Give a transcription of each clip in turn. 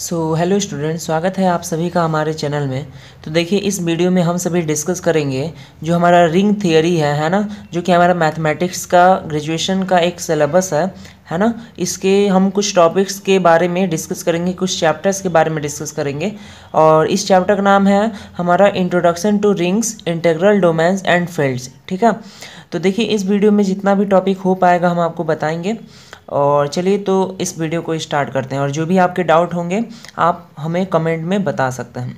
Hello student, स्वागत है आप सभी का हमारे चैनल में। तो देखिए, इस वीडियो में हम सभी डिस्कस करेंगे जो हमारा रिंग थियरी है ना, जो कि हमारा मैथमेटिक्स का ग्रेजुएशन का एक सिलेबस है ना। इसके हम कुछ टॉपिक्स के बारे में डिस्कस करेंगे, कुछ चैप्टर्स के बारे में डिस्कस करेंगे। और इस चैप्टर का नाम है हमारा introduction to rings, integral domains and fields. ठीक है, तो देखिए इस वीडियो में जितना भी टॉपिक हो पाएगा हम आपको बताएंगे। और चलिए तो इस वीडियो को स्टार्ट करते हैं, और जो भी आपके डाउट होंगे आप हमें कमेंट में बता सकते हैं।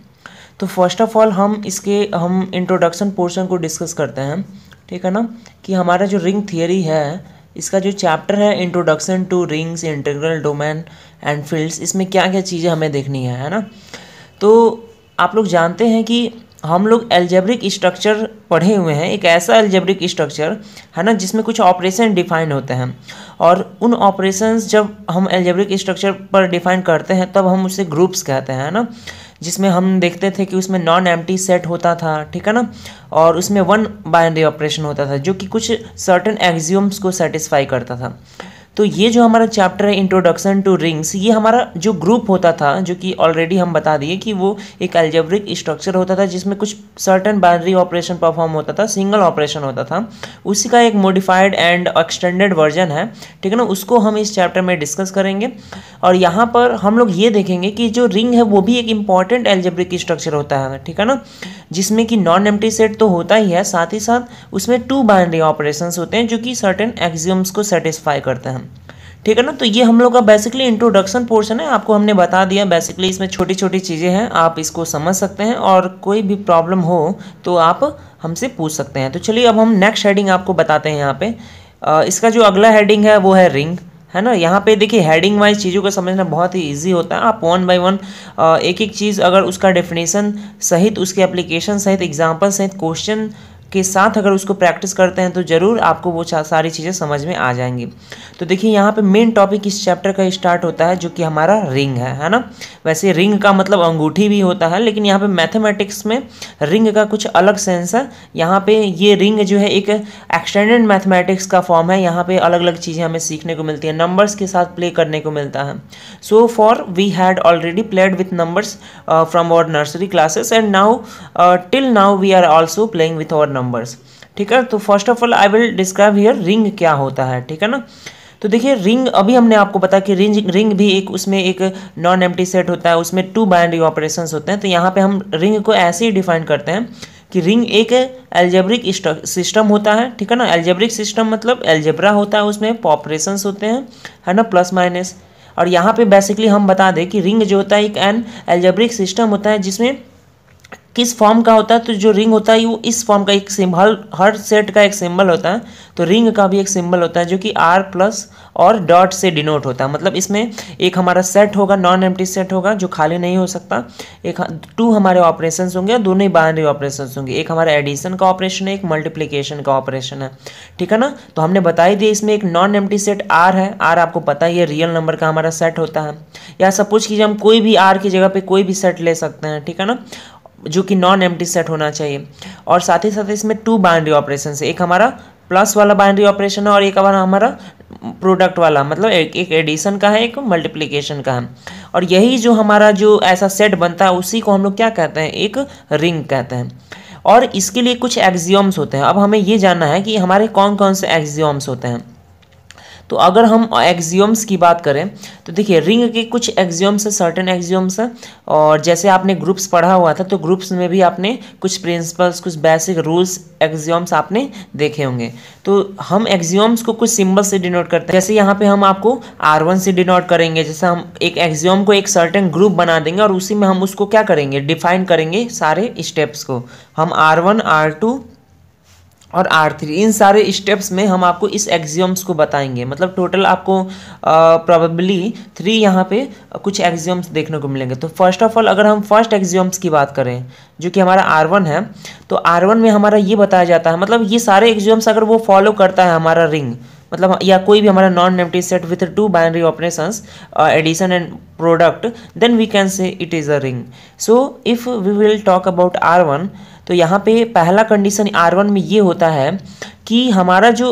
तो फर्स्ट ऑफ ऑल हम इंट्रोडक्शन पोर्शन को डिस्कस करते हैं। ठीक है ना, कि हमारा जो रिंग थियरी है, इसका जो चैप्टर है introduction to rings, integral domain and fields, इसमें क्या क्या चीज़ें हमें देखनी है ना। तो आप लोग जानते हैं कि हम लोग अलजेब्रिक स्ट्रक्चर पढ़े हुए हैं, एक ऐसा अलजेब्रिक स्ट्रक्चर है ना जिसमें कुछ ऑपरेशन डिफाइन होते हैं। और उन ऑपरेशंस जब हम अलजेब्रिक स्ट्रक्चर पर डिफाइन करते हैं तब हम उसे ग्रुप्स कहते हैं ना, जिसमें हम देखते थे कि उसमें नॉन एम्प्टी सेट होता था। ठीक है ना, और उसमें वन बाइनरी ऑपरेशन होता था जो कि कुछ सर्टेन एक्सियोम्स को सेटिस्फाई करता था। तो ये जो हमारा चैप्टर है इंट्रोडक्शन टू रिंग्स, ये हमारा जो ग्रुप होता था, जो कि ऑलरेडी हम बता दिए कि वो एक अलजेब्रिक स्ट्रक्चर होता था जिसमें कुछ सर्टेन बाइनरी ऑपरेशन परफॉर्म होता था, सिंगल ऑपरेशन होता था। उसी का एक मॉडिफाइड एंड एक्सटेंडेड वर्जन है। ठीक है ना, उसको हम इस चैप्टर में डिस्कस करेंगे। और यहाँ पर हम लोग ये देखेंगे कि जो रिंग है वो भी एक इंपॉर्टेंट अलजेब्रिक स्ट्रक्चर होता है। ठीक है ना, जिसमें कि नॉन एम्प्टी सेट तो होता ही है, साथ ही साथ उसमें टू बाइनरी ऑपरेशंस होते हैं जो कि सर्टेन एक्सियोम्स को सेटिस्फाई करते हैं। ठीक है ना, तो ये हम लोग का बेसिकली इंट्रोडक्शन पोर्शन है। आपको हमने बता दिया, बेसिकली इसमें छोटी छोटी चीज़ें हैं, आप इसको समझ सकते हैं। और कोई भी प्रॉब्लम हो तो आप हमसे पूछ सकते हैं। तो चलिए अब हम नेक्स्ट हेडिंग आपको बताते हैं। यहाँ पे इसका जो अगला हेडिंग है वो है रिंग, है ना। यहाँ पे देखिए हेडिंग वाइज चीज़ों को समझना बहुत ही इजी होता है। आप वन बाय वन एक एक चीज़ अगर उसका डेफिनेशन सहित, उसके एप्लीकेशन सहित, एग्जाम्पल सहित, क्वेश्चन के साथ अगर उसको प्रैक्टिस करते हैं तो ज़रूर आपको वो सारी चीज़ें समझ में आ जाएंगी। तो देखिए यहाँ पे मेन टॉपिक इस चैप्टर का स्टार्ट होता है जो कि हमारा रिंग है ना। वैसे रिंग का मतलब अंगूठी भी होता है, लेकिन यहाँ पे मैथमेटिक्स में रिंग का कुछ अलग सेंस है। यहाँ पे ये रिंग जो है एक एक्सटेंडेड मैथमेटिक्स का फॉर्म है। यहाँ पे अलग अलग चीज़ें हमें सीखने को मिलती हैं, नंबर्स के साथ प्ले करने को मिलता है। So for we had already played with numbers from our nursery classes, and now till now we are also playing with our numbers. ठीक है, तो first of all I will describe here ring क्या होता है। ठीक है ना, तो देखिए रिंग, अभी हमने आपको बताया कि रिंग भी एक, उसमें एक नॉन एम्प्टी सेट होता है, उसमें टू बाइनरी ऑपरेशंस होते हैं। तो यहाँ पे हम रिंग को ऐसे ही डिफाइन करते हैं कि रिंग एक अलजेब्रिक सिस्टम होता है। ठीक है ना, अलजेब्रिक सिस्टम मतलब अलजेब्रा होता है, उसमें ऑपरेशंस होते हैं, है ना, प्लस माइनस। और यहाँ पे बेसिकली हम बता दें कि रिंग जो होता है एक एन अलजेब्रिक सिस्टम होता है जिसमें किस फॉर्म का होता है। तो जो रिंग होता है वो इस फॉर्म का एक सिंबल, हर सेट का एक सिंबल होता है। तो रिंग का भी एक सिंबल होता है जो कि आर प्लस और डॉट से डिनोट होता है। मतलब इसमें एक हमारा सेट होगा, नॉन एम्प्टी सेट होगा जो खाली नहीं हो सकता। एक टू हमारे ऑपरेशंस होंगे, दोनों ही बाइनरी ऑपरेशंस होंगे। एक हमारा एडिशन का ऑपरेशन है, एक मल्टीप्लिकेशन का ऑपरेशन है। ठीक है ना, तो हमने बताई दिया इसमें एक नॉन एम्प्टी सेट आर है। आर आपको पता ही है रियल नंबर का हमारा सेट होता है। या सपोज कीजिए हम कोई भी आर की जगह पे कोई भी सेट ले सकते हैं। ठीक है ना, जो कि नॉन एम्प्टी सेट होना चाहिए। और साथ ही साथ इसमें टू बाइनरी ऑपरेशन है, एक हमारा प्लस वाला बाइनरी ऑपरेशन है और एक हमारा प्रोडक्ट वाला, मतलब एक एडिशन का है, एक मल्टीप्लिकेशन का है। और यही जो हमारा जो ऐसा सेट बनता है उसी को हम लोग क्या कहते हैं, एक रिंग कहते हैं। और इसके लिए कुछ एक्सियोम्स होते हैं। अब हमें ये जानना है कि हमारे कौन कौन से एक्सियोम्स होते हैं। तो अगर हम एक्सियोम्स की बात करें तो देखिए रिंग के कुछ एक्सियोम्स है, सर्टेन एक्सियोम्स है। और जैसे आपने ग्रुप्स पढ़ा हुआ था तो ग्रुप्स में भी आपने कुछ प्रिंसिपल्स, कुछ बेसिक रूल्स, एक्सियोम्स आपने देखे होंगे। तो हम एक्सियोम्स को कुछ सिंबल से डिनोट करते हैं। जैसे यहाँ पे हम आपको R1 से डिनोट करेंगे। जैसे हम एक एक्सियोम को एक सर्टेन ग्रुप बना देंगे और उसी में हम उसको क्या करेंगे, डिफाइन करेंगे सारे स्टेप्स को। हम R1, R2 और R3 इन सारे स्टेप्स में हम आपको इस एक्सियोम्स को बताएंगे। मतलब टोटल आपको प्रोबेबली 3 यहाँ पे कुछ एक्सियोम्स देखने को मिलेंगे। तो फर्स्ट ऑफ ऑल अगर हम फर्स्ट एक्सियोम्स की बात करें जो कि हमारा R1 है, तो R1 में हमारा ये बताया जाता है, मतलब ये सारे एक्सियोम्स अगर वो फॉलो करता है हमारा रिंग, मतलब या कोई भी हमारा non empty set with two binary operations, addition and product, then we can say it is a ring. So if we will talk about R1, तो यहाँ पे पहला कंडीशन R1 में ये होता है कि हमारा जो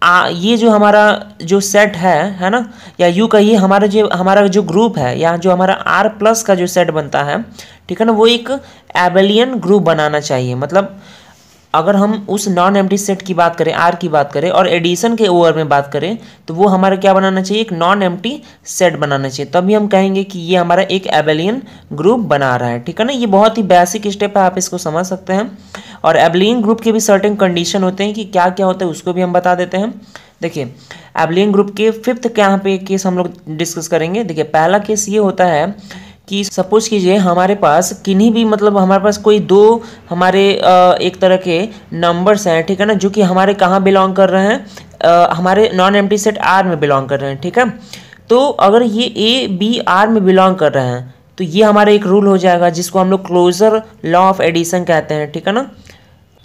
ये जो हमारा जो सेट है ना, या यूँ कहिए हमारा जो ग्रुप है या जो हमारा आर प्लस का जो सेट बनता है, ठीक है ना, वो एक एबेलियन ग्रुप बनाना चाहिए। मतलब अगर हम उस नॉन एम्प्टी सेट की बात करें, आर की बात करें और एडिशन के ओवर में बात करें, तो वो हमारा क्या बनाना चाहिए, एक नॉन एम्प्टी सेट बनाना चाहिए। तभी हम कहेंगे कि ये हमारा एक एबेलियन ग्रुप बना रहा है, ठीक है ना। ये बहुत ही बेसिक स्टेप है, आप इसको समझ सकते हैं। और एबेलियन ग्रुप के भी सर्टेन कंडीशन होते हैं कि क्या क्या होता है, उसको भी हम बता देते हैं। देखिए एबेलियन ग्रुप के फिफ्थ यहाँ पे केस हम लोग डिस्कस करेंगे। देखिए पहला केस ये होता है कि सपोज कीजिए हमारे पास किन्हीं भी, मतलब हमारे पास कोई दो हमारे एक तरह के नंबर्स हैं, ठीक है ना, जो कि हमारे कहाँ बिलोंग कर रहे हैं, हमारे नॉन एम्प्टी सेट आर में बिलोंग कर रहे हैं, ठीक है। तो अगर ये ए बी आर में बिलोंग कर रहे हैं तो ये हमारा एक रूल हो जाएगा जिसको हम लोग क्लोजर लॉ ऑफ एडिशन कहते हैं, ठीक है ना।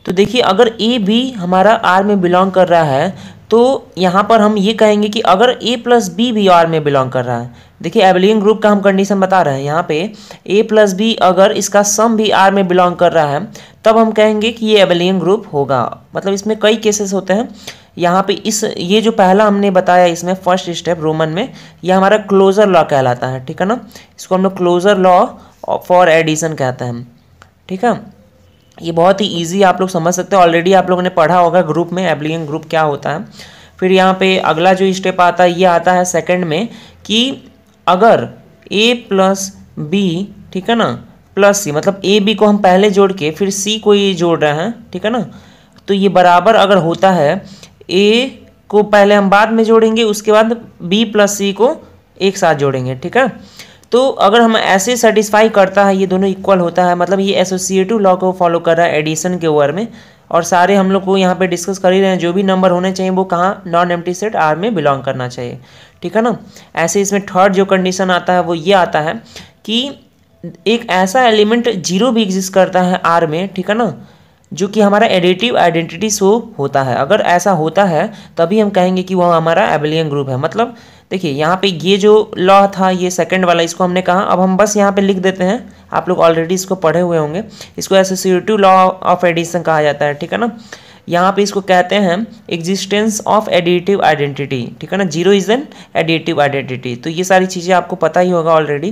तो देखिए अगर ए बी हमारा आर में बिलोंग कर रहा है तो यहाँ पर हम ये कहेंगे कि अगर ए प्लस बी भी आर में बिलोंग कर रहा है, देखिए एबेलियन ग्रुप का हम कंडीशन बता रहे हैं यहाँ पे, ए प्लस बी अगर इसका सम भी आर में बिलोंग कर रहा है तब हम कहेंगे कि ये एबेलियन ग्रुप होगा। मतलब इसमें कई केसेस होते हैं। यहाँ पे ये जो पहला हमने बताया इसमें फर्स्ट स्टेप रोमन में, ये हमारा क्लोजर लॉ कहलाता है, ठीक है ना। इसको हम लोग क्लोजर लॉ फॉर एडिशन कहते हैं, ठीक है। ये बहुत ही इजी आप लोग समझ सकते हैं, ऑलरेडी आप लोगों ने पढ़ा होगा ग्रुप में एबेलियन ग्रुप क्या होता है। फिर यहाँ पे अगला जो स्टेप आता है ये आता है सेकंड में कि अगर a प्लस बी, ठीक है ना, प्लस सी, मतलब ए बी को हम पहले जोड़ के फिर सी को ये जोड़ रहे हैं, ठीक है ना, तो ये बराबर अगर होता है, a को पहले हम बाद में जोड़ेंगे, उसके बाद b प्लस सी को एक साथ जोड़ेंगे, ठीक है। तो अगर हम ऐसे सेटिस्फाई करता है, ये दोनों इक्वल होता है, मतलब ये एसोसिएटिव लॉ को फॉलो कर रहा है एडिशन के ओवर में। और सारे हम लोग को यहाँ पे डिस्कस कर ही रहे हैं, जो भी नंबर होने चाहिए वो कहाँ, नॉन एम्प्टी सेट आर में बिलोंग करना चाहिए, ठीक है ना। ऐसे इसमें थर्ड जो कंडीशन आता है वो ये आता है कि एक ऐसा एलिमेंट जीरो भी एग्जिस्ट करता है आर में, ठीक है ना, जो कि हमारा एडिटिव आइडेंटिटी शो होता है। अगर ऐसा होता है तभी हम कहेंगे कि वह हमारा एबेलियन ग्रुप है। मतलब देखिए यहाँ पे ये जो लॉ था ये सेकंड वाला, इसको हमने कहा, अब हम बस यहाँ पे लिख देते हैं, आप लोग ऑलरेडी इसको पढ़े हुए होंगे। इसको एसोसिएटिव लॉ ऑफ एडिशन कहा जाता है, ठीक है ना। यहाँ पे इसको कहते हैं एग्जिस्टेंस ऑफ एडिटिव आइडेंटिटी, ठीक है ना। Zero is an additive identity. तो ये सारी चीज़ें आपको पता ही होगा ऑलरेडी,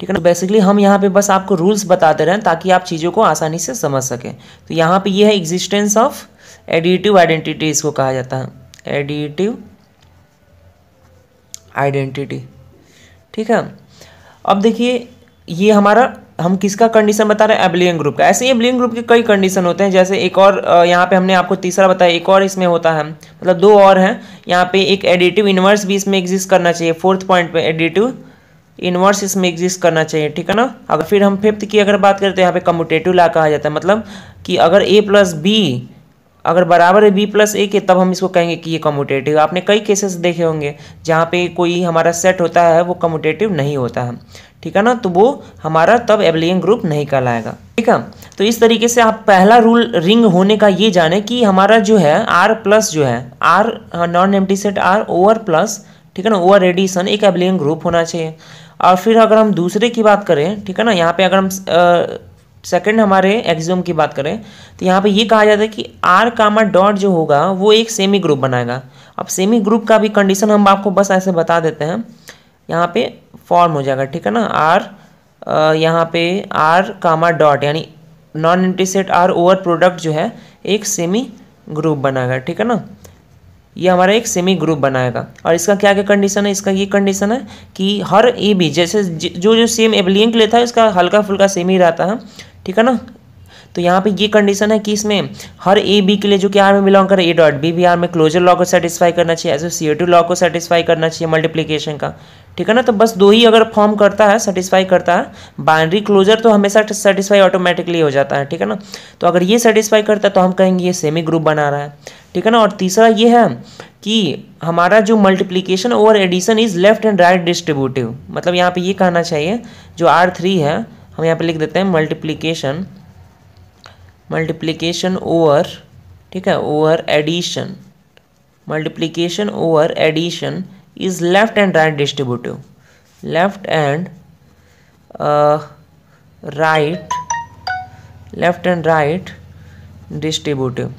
ठीक है ना। बेसिकली हम यहाँ पे बस आपको रूल्स बताते रहें ताकि आप चीज़ों को आसानी से समझ सकें। तो यहाँ पे ये है एग्जिस्टेंस ऑफ एडिटिव आइडेंटिटी, इसको कहा जाता है एडिटिव आइडेंटिटी, ठीक है। अब देखिए ये हमारा, हम किसका कंडीशन बता रहे हैं, एबेलियन ग्रुप का। ऐसे ही एबेलियन ग्रुप के कई कंडीशन होते हैं, जैसे एक और यहाँ पे हमने आपको तीसरा बताया, एक और इसमें होता है, मतलब दो और हैं यहाँ पे। एक एडिटिव इनवर्स भी इसमें एग्जिस्ट करना चाहिए, फोर्थ पॉइंट पे एडिटिव इनवर्स इसमें एग्जिस्ट करना चाहिए, ठीक है ना। अगर फिर हम फिफ्थ की अगर बात करते हैं, यहाँ पे कम्यूटेटिव लॉ कहा जाता है, मतलब कि अगर a प्लस बी अगर बराबर है b प्लस a के, तब हम इसको कहेंगे कि ये कम्यूटेटिव। आपने कई केसेस देखे होंगे जहाँ पे कोई हमारा सेट होता है वो कम्यूटेटिव नहीं होता है, ठीक है ना, तो वो हमारा तब एबेलियन ग्रुप नहीं कहलाएगा, ठीक है। तो इस तरीके से आप पहला रूल रिंग होने का ये जाने कि हमारा जो है आर प्लस जो है, R non empty set R over plus, ठीक है ना, ओवर एडिशन एक एबेलियन ग्रुप होना चाहिए। और फिर अगर हम दूसरे की बात करें, ठीक है ना, यहाँ पे अगर हम सेकंड हमारे एक्सियोम की बात करें तो यहाँ पे ये कहा जाता है कि आर कामा डॉट जो होगा वो एक सेमी ग्रुप बनाएगा। अब सेमी ग्रुप का भी कंडीशन हम आपको बस ऐसे बता देते हैं, यहाँ पे फॉर्म हो जाएगा, ठीक है ना। आर यहाँ पे आर कामा डॉट यानी non empty set R over product जो है एक सेमी ग्रुप बनाएगा, ठीक है ना। ये हमारा एक सेमी ग्रुप बनाएगा। और इसका क्या क्या कंडीशन है, इसका ये कंडीशन है कि हर ए बी, जैसे जो सेम एबेलियन के लिए था इसका हल्का फुल्का सेम ही रहता है, ठीक है ना। तो यहाँ पे ये कंडीशन है कि इसमें हर ए बी के लिए जो कि आर में बिलोंग करे, ए डॉट बी भी आर में क्लोजर लॉ को सेटिस्फाई करना चाहिए, एसोसिएटिव लॉ को सेटिस्फाई करना चाहिए मल्टीप्लिकेशन का, ठीक है ना। तो बस दो ही अगर फॉर्म करता है, सेटिस्फाई करता है, बाइनरी क्लोजर तो हमेशा सेटिस्फाई ऑटोमेटिकली हो जाता है, ठीक है ना। तो अगर ये सेटिस्फाई करता है तो हम कहेंगे ये सेमी ग्रुप बना रहा है, ठीक है ना। और तीसरा ये है कि हमारा जो multiplication over addition is left and right distributive, मतलब यहाँ पे ये कहना चाहिए जो R3 है, हम यहाँ पे लिख देते हैं मल्टीप्लिकेशन ओवर, ठीक है, over addition, multiplication over addition is left and right distributive, left and right distributive,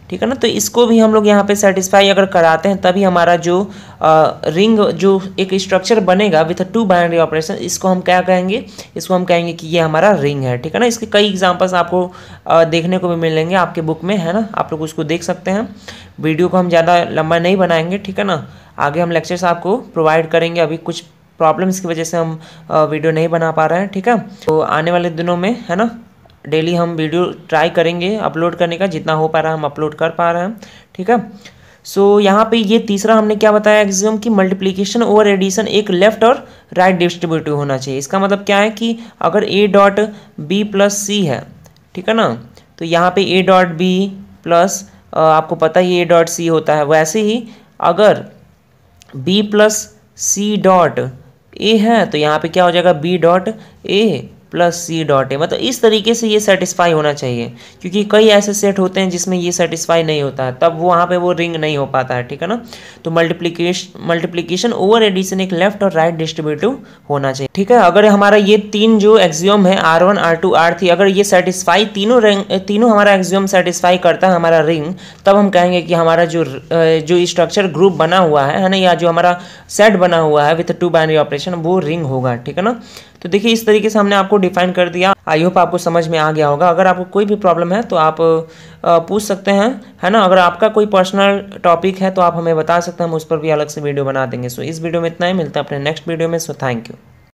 ठीक है ना। तो इसको भी हम लोग यहाँ पे सेटिस्फाई अगर कराते हैं तभी हमारा जो रिंग जो एक स्ट्रक्चर बनेगा विथ 2 बाइनरी ऑपरेशन, इसको हम क्या कहेंगे, इसको हम कहेंगे कि ये हमारा रिंग है, ठीक है ना। इसके कई एग्जांपल्स आपको देखने को भी मिलेंगे आपके बुक में, है ना, आप लोग उसको देख सकते हैं। वीडियो को हम ज़्यादा लंबा नहीं बनाएंगे, ठीक है ना, आगे हम लेक्चर्स आपको प्रोवाइड करेंगे। अभी कुछ प्रॉब्लम्स की वजह से हम वीडियो नहीं बना पा रहे हैं, ठीक है। तो आने वाले दिनों में, है ना, डेली हम वीडियो ट्राई करेंगे अपलोड करने का, जितना हो पा रहा है हम अपलोड कर पा रहे हैं, ठीक है। सो यहाँ पे ये तीसरा हमने क्या बताया एक्सियम की मल्टीप्लिकेशन ओवर एडिशन एक लेफ्ट और राइट डिस्ट्रीब्यूटिव होना चाहिए। इसका मतलब क्या है कि अगर ए डॉट बी प्लस सी है, ठीक है ना, तो यहाँ पे ए डॉट बी प्लस आपको पता ही ए डॉट सी होता है, वैसे ही अगर B plus C dot A है तो यहाँ पे क्या हो जाएगा, B dot A plus C dot A. मतलब इस तरीके से ये सेटिस्फाई होना चाहिए, क्योंकि कई ऐसे सेट होते हैं जिसमें ये सेटिस्फाई नहीं होता है, तब वहाँ पे वो रिंग नहीं हो पाता है, ठीक है ना। तो मल्टीप्लिकेशन ओवर एडिशन एक लेफ्ट और राइट डिस्ट्रीब्यूटिव होना चाहिए, ठीक है। अगर हमारा ये तीन जो एक्सियम है R1 R2 R3 अगर ये सेटिस्फाई तीनों हमारा एक्सियम सेटिस्फाई करता है हमारा रिंग, तब हम कहेंगे कि हमारा जो स्ट्रक्चर ग्रुप बना हुआ है ना, या जो हमारा सेट बना हुआ है विथ 2 बाइनरी ऑपरेशन, वो रिंग होगा, ठीक है ना। तो देखिए इस तरीके से हमने आपको डिफाइन कर दिया। आई होप आपको समझ में आ गया होगा। अगर आपको कोई भी प्रॉब्लम है तो आप पूछ सकते हैं, है ना। अगर आपका कोई पर्सनल टॉपिक है तो आप हमें बता सकते हैं, हम उस पर भी अलग से वीडियो बना देंगे। सो इस वीडियो में इतना ही, मिलता है अपने नेक्स्ट वीडियो में। So thank you.